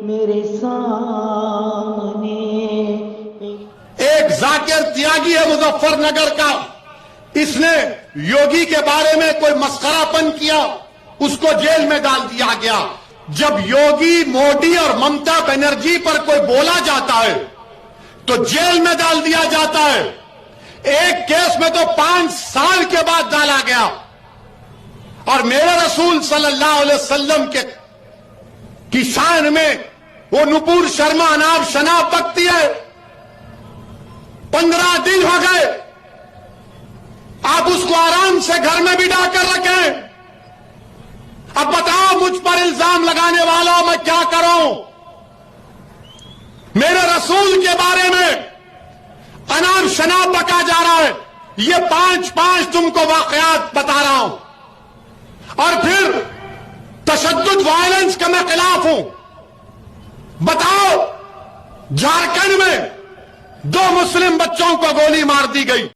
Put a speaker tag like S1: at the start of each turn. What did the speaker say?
S1: میرے سامنے
S2: ایک ذاکر تیاگی ہے مظفر نگر کا، اس نے یوگی کے بارے میں کوئی مسخرہ پن کیا، اس کو جیل میں ڈال دیا گیا۔ جب یوگی، مودی اور ممتا بنرجی پر کوئی بولا جاتا ہے تو جیل میں ڈال دیا جاتا ہے۔ ایک کیس میں تو 5 سال کے بعد ڈالا گیا، اور میرے رسول صلی اللہ علیہ وسلم کی شان میں وہ نپور شرما اناب شناب بکتی ہے۔ 15 دن ہو گئے، آپ اس کو آرام سے گھر میں بٹھا کر رکھیں۔ اب بتاؤ مجھ پر الزام لگانے والوں میں کیا کروں؟ میرے رسول کے بارے میں اناب شناب بکا جا رہا ہے۔ یہ 5 تم کو واقعات بتا رہا ہوں، اور پھر تشدد وائلنس کا میں خلاف ہوں۔ بتاؤ، جھارکھنڈ میں 2 مسلم بچوں کو گولی مار دی گئی۔